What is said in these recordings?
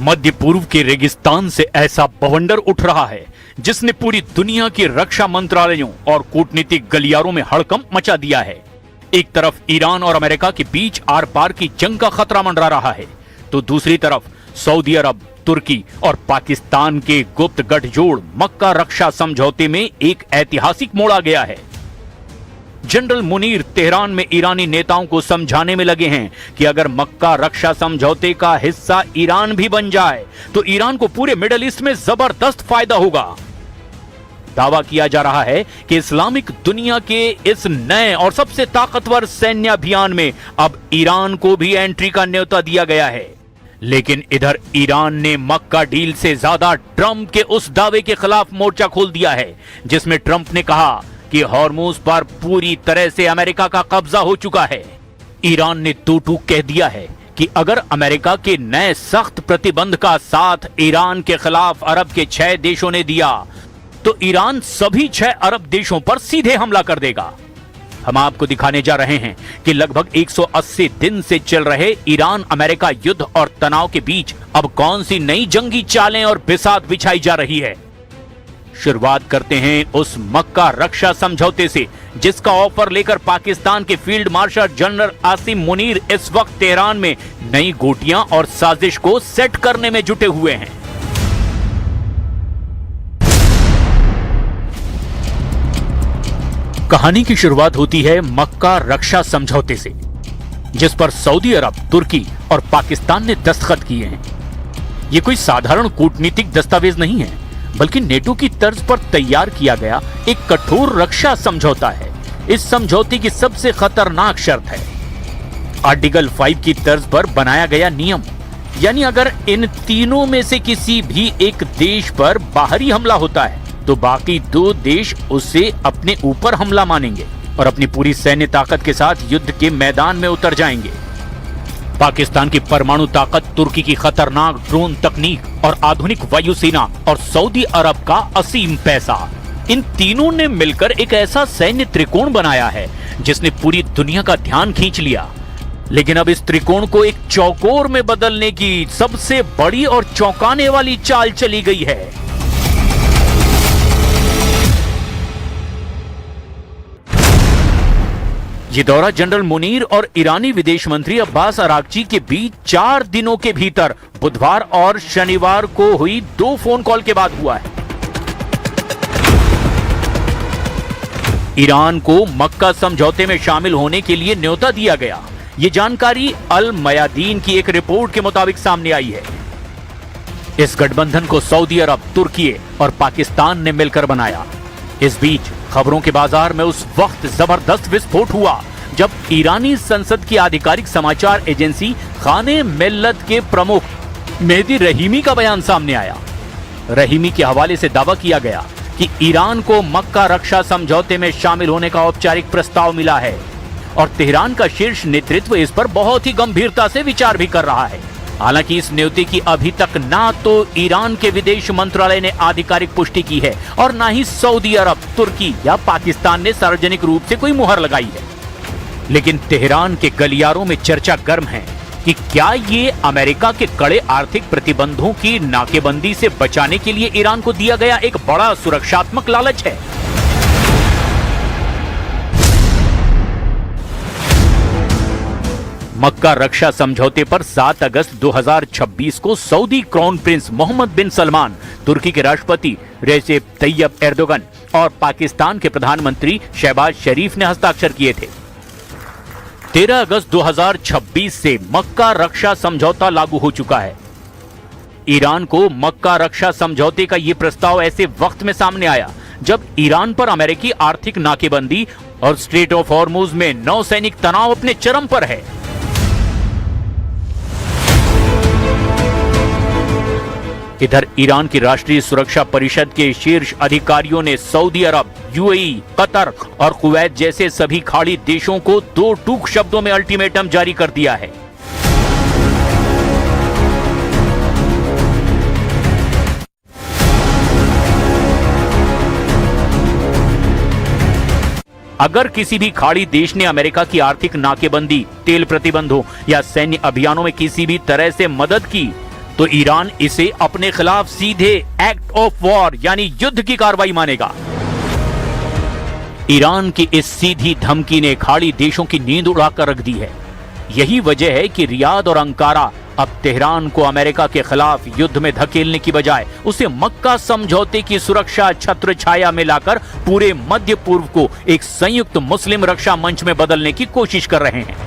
मध्य पूर्व के रेगिस्तान से ऐसा बवंडर उठ रहा है जिसने पूरी दुनिया के रक्षा मंत्रालयों और कूटनीतिक गलियारों में हड़कंप मचा दिया है। एक तरफ ईरान और अमेरिका के बीच आर पार की जंग का खतरा मंडरा रहा है, तो दूसरी तरफ सऊदी अरब, तुर्की और पाकिस्तान के गुप्त गठजोड़ मक्का रक्षा समझौते में एक ऐतिहासिक मोड़ आ गया है। जनरल मुनीर तेहरान में ईरानी नेताओं को समझाने में लगे हैं कि अगर मक्का रक्षा समझौते का हिस्सा ईरान भी बन जाए तो ईरान को पूरे मिडिल ईस्ट में जबरदस्त फायदा होगा। दावा किया जा रहा है कि इस्लामिक दुनिया के इस नए और सबसे ताकतवर सैन्य अभियान में अब ईरान को भी एंट्री का न्योता दिया गया है। लेकिन इधर ईरान ने मक्का डील से ज्यादा ट्रंप के उस दावे के खिलाफ मोर्चा खोल दिया है जिसमें ट्रंप ने कहा कि हॉर्मुज पर पूरी तरह से अमेरिका का कब्जा हो चुका है। ईरान ने टू कह दिया है कि अगर अमेरिका के नए सख्त प्रतिबंध का साथ ईरान के खिलाफ अरब के 6 देशों ने दिया तो ईरान सभी 6 अरब देशों पर सीधे हमला कर देगा। हम आपको दिखाने जा रहे हैं कि लगभग 180 दिन से चल रहे ईरान अमेरिका युद्ध और तनाव के बीच अब कौन सी नई जंगी चालें और बिसात बिछाई जा रही है। शुरुआत करते हैं उस मक्का रक्षा समझौते से जिसका ऑफर लेकर पाकिस्तान के field marshal general Asim Munir इस वक्त तेहरान में नई गोटियां और साजिश को सेट करने में जुटे हुए हैं। कहानी की शुरुआत होती है मक्का रक्षा समझौते से, जिस पर सऊदी अरब, तुर्की और पाकिस्तान ने दस्तखत किए हैं। यह कोई साधारण कूटनीतिक दस्तावेज नहीं है, बल्कि नेटो की तर्ज पर तैयार किया गया एक कठोर रक्षा समझौता है। इस समझौते की सबसे खतरनाक शर्त है आर्टिकल 5 की तर्ज पर बनाया गया नियम, यानी अगर इन तीनों में से किसी भी एक देश पर बाहरी हमला होता है तो बाकी 2 देश उससे अपने ऊपर हमला मानेंगे और अपनी पूरी सैन्य ताकत के साथ युद्ध के मैदान में उतर जाएंगे। पाकिस्तान की परमाणु ताकत, तुर्की की खतरनाक ड्रोन तकनीक और आधुनिक वायुसेना और सऊदी अरब का असीम पैसा, इन तीनों ने मिलकर एक ऐसा सैन्य त्रिकोण बनाया है जिसने पूरी दुनिया का ध्यान खींच लिया। लेकिन अब इस त्रिकोण को एक चौकोर में बदलने की सबसे बड़ी और चौंकाने वाली चाल चली गई है। ये दौरा जनरल मुनीर और ईरानी विदेश मंत्री अब्बास अरागची के बीच 4 दिनों के भीतर बुधवार और शनिवार को हुई 2 फोन कॉल के बाद हुआ है। ईरान को मक्का समझौते में शामिल होने के लिए न्योता दिया गया। ये जानकारी अल मयादीन की एक रिपोर्ट के मुताबिक सामने आई है। इस गठबंधन को सऊदी अरब, तुर्की और पाकिस्तान ने मिलकर बनाया। इस बीच खबरों के बाजार में उस वक्त जबरदस्त विस्फोट हुआ जब ईरानी संसद की आधिकारिक समाचार एजेंसी खाने मिल्लत के प्रमुख मेहदी रहीमी का बयान सामने आया। रहीमी के हवाले से दावा किया गया कि ईरान को मक्का रक्षा समझौते में शामिल होने का औपचारिक प्रस्ताव मिला है और तेहरान का शीर्ष नेतृत्व इस पर बहुत ही गंभीरता से विचार भी कर रहा है। हालांकि इस न्योते की अभी तक ना तो ईरान के विदेश मंत्रालय ने आधिकारिक पुष्टि की है और ना ही सऊदी अरब, तुर्की या पाकिस्तान ने सार्वजनिक रूप से कोई मुहर लगाई है। लेकिन तेहरान के गलियारों में चर्चा गर्म है कि क्या ये अमेरिका के कड़े आर्थिक प्रतिबंधों की नाकेबंदी से बचाने के लिए ईरान को दिया गया एक बड़ा सुरक्षात्मक लालच है। मक्का रक्षा समझौते पर 7 अगस्त 2026 को सऊदी क्राउन प्रिंस मोहम्मद बिन सलमान, तुर्की के राष्ट्रपति रेसेप तैयब एर्दोगन और पाकिस्तान के प्रधानमंत्री शहबाज शरीफ ने हस्ताक्षर किए थे। 13 अगस्त 2026 से मक्का रक्षा समझौता लागू हो चुका है। ईरान को मक्का रक्षा समझौते का यह प्रस्ताव ऐसे वक्त में सामने आया जब ईरान पर अमेरिकी आर्थिक नाकेबंदी और स्ट्रेट ऑफ हॉर्मुज में नौसैनिक तनाव अपने चरम पर है। इधर ईरान की राष्ट्रीय सुरक्षा परिषद के शीर्ष अधिकारियों ने सऊदी अरब, यूएई, कतर और कुवैत जैसे सभी खाड़ी देशों को 2 टूक शब्दों में अल्टीमेटम जारी कर दिया है। अगर किसी भी खाड़ी देश ने अमेरिका की आर्थिक नाकेबंदी, तेल प्रतिबंधों या सैन्य अभियानों में किसी भी तरह से मदद की तो ईरान इसे अपने खिलाफ सीधे एक्ट ऑफ वॉर यानी युद्ध की कार्रवाई मानेगा। ईरान की इस सीधी धमकी ने खाड़ी देशों की नींद उड़ाकर रख दी है। यही वजह है कि रियाद और अंकारा अब तेहरान को अमेरिका के खिलाफ युद्ध में धकेलने की बजाय उसे मक्का समझौते की सुरक्षा छत्र छाया में लाकर पूरे मध्य पूर्व को एक संयुक्त मुस्लिम रक्षा मंच में बदलने की कोशिश कर रहे हैं।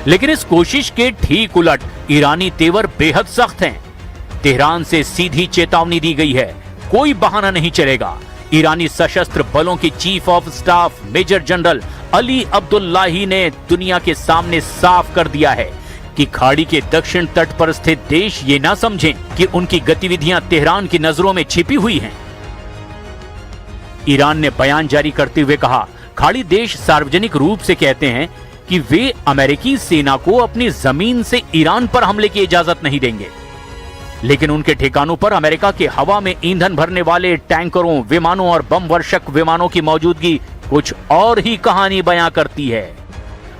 लेकिन इस कोशिश के ठीक उलट ईरानी तेवर बेहद सख्त हैं। तेहरान से सीधी चेतावनी दी गई है, कोई बहाना नहीं चलेगा। ईरानी सशस्त्र बलों के chief of staff major general Ali Abdollahi ने दुनिया के सामने साफ कर दिया है कि खाड़ी के दक्षिण तट पर स्थित देश ये ना समझें कि उनकी गतिविधियां तेहरान की नजरों में छिपी हुई हैं। ईरान ने बयान जारी करते हुए कहा, खाड़ी देश सार्वजनिक रूप से कहते हैं कि वे अमेरिकी सेना को अपनी जमीन से ईरान पर हमले की इजाजत नहीं देंगे, लेकिन उनके ठिकानों पर अमेरिका के हवा में ईंधन भरने वाले टैंकरों, विमानों और बम वर्षक विमानों की मौजूदगी कुछ और ही कहानी बयां करती है।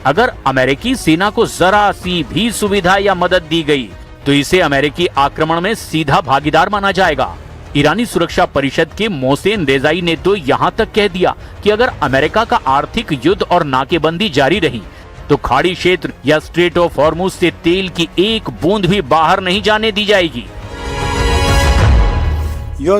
अगर अमेरिकी सेना को जरा सी भी सुविधा या मदद दी गई तो इसे अमेरिकी आक्रमण में सीधा भागीदार माना जाएगा। ईरानी सुरक्षा परिषद के मोहसेन रेजाई ने तो यहां तक कह दिया कि अगर अमेरिका का आर्थिक युद्ध और नाकेबंदी जारी रही तो खाड़ी क्षेत्र या स्ट्रेट ऑफ हॉर्मुज से तेल की एक बूंद भी बाहर नहीं जाने दी जाएगी। या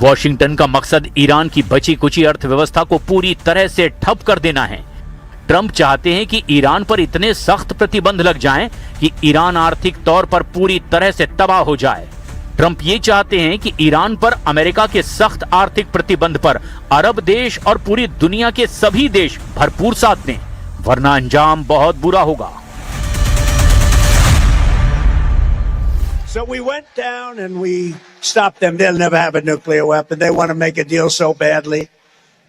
वॉशिंगटन का मकसद ईरान की बची कुची अर्थव्यवस्था को पूरी तरह से ठप कर देना है। ट्रंप चाहते हैं कि ईरान पर इतने सख्त प्रतिबंध लग जाएं कि ईरान आर्थिक तौर पर पूरी तरह से तबाह हो जाए। ट्रंप ये चाहते हैं कि ईरान पर अमेरिका के सख्त आर्थिक प्रतिबंध पर अरब देश और पूरी दुनिया के सभी देश भरपूर साथ दें, वरना अंजाम बहुत बुरा होगा। So we went down and we stopped them. They'll never have a nuclear weapon. They want to make a deal so badly.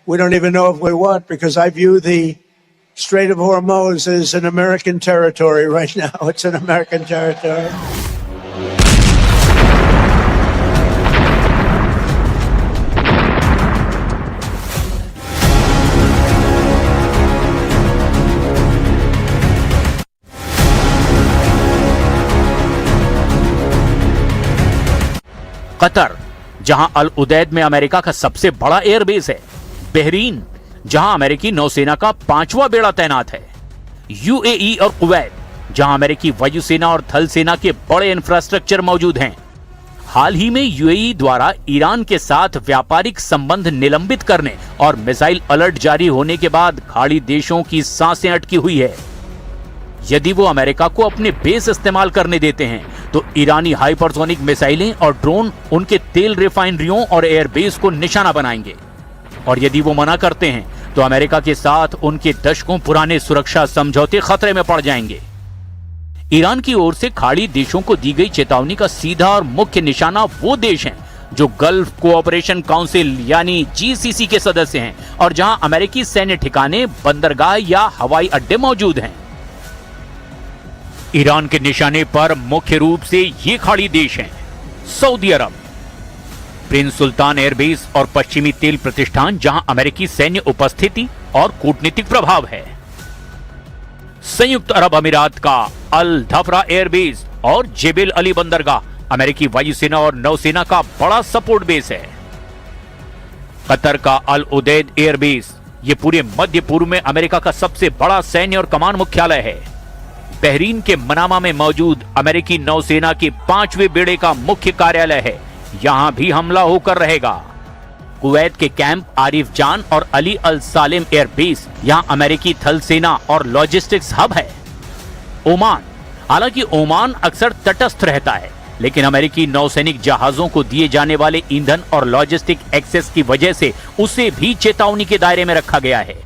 We don't even know if we want, because I view the Strait of Hormuz as an American territory right now. It's an American territory. Qatar, जहां अल उदैद में America का सबसे बड़ा airbase है। Bahrain, जहां अमेरिकी नौसेना का 5वां बेड़ा तैनात है। यूएई और कुवैत, जहां अमेरिकी वायुसेना और थल सेना के बड़े इंफ्रास्ट्रक्चर मौजूद हैं। हाल ही में यूएई द्वारा ईरान के साथ व्यापारिक संबंध निलंबित करने और मिसाइल अलर्ट जारी होने के बाद खाड़ी देशों की सांसें अटकी हुई है। यदि वो अमेरिका को अपने बेस इस्तेमाल करने देते हैं तो ईरानी हाइपरसोनिक मिसाइलें और ड्रोन उनके तेल रिफाइनरियों और एयरबेस को निशाना बनाएंगे। और यदि वो मना करते हैं तो अमेरिका के साथ उनके दशकों पुराने सुरक्षा समझौते खतरे में पड़ जाएंगे। ईरान की ओर से खाड़ी देशों को दी गई चेतावनी का सीधा और मुख्य निशाना वो देश हैं जो गल्फ कोऑपरेशन काउंसिल यानी जीसीसी के सदस्य हैं और जहां अमेरिकी सैन्य ठिकाने, बंदरगाह या हवाई अड्डे मौजूद हैं। ईरान के निशाने पर मुख्य रूप से ये खाड़ी देश हैं: सऊदी अरब, प्रिंस सुल्तान एयरबेस और पश्चिमी तेल प्रतिष्ठान जहां अमेरिकी सैन्य उपस्थिति और कूटनीतिक प्रभाव है। संयुक्त अरब अमीरात का अल धफरा एयरबेस और जेबेल अली बंदरगाह अमेरिकी वायुसेना और नौसेना का बड़ा सपोर्ट बेस है। कतर का अल उदैद एयरबेस ये पूरे मध्य पूर्व में अमेरिका का सबसे बड़ा सैन्य और कमान मुख्यालय है। बहरीन के मनामा में मौजूद अमेरिकी नौसेना के 5वें बेड़े का मुख्य कार्यालय है, यहां भी हमला होकर रहेगा। कुवैत के कैंप आरिफ जान और अली अल सालेम एयरबेस यहां अमेरिकी थल सेना और लॉजिस्टिक्स हब है। ओमान, हालांकि ओमान अक्सर तटस्थ रहता है, लेकिन अमेरिकी नौसैनिक जहाजों को दिए जाने वाले ईंधन और लॉजिस्टिक एक्सेस की वजह से उसे भी चेतावनी के दायरे में रखा गया है।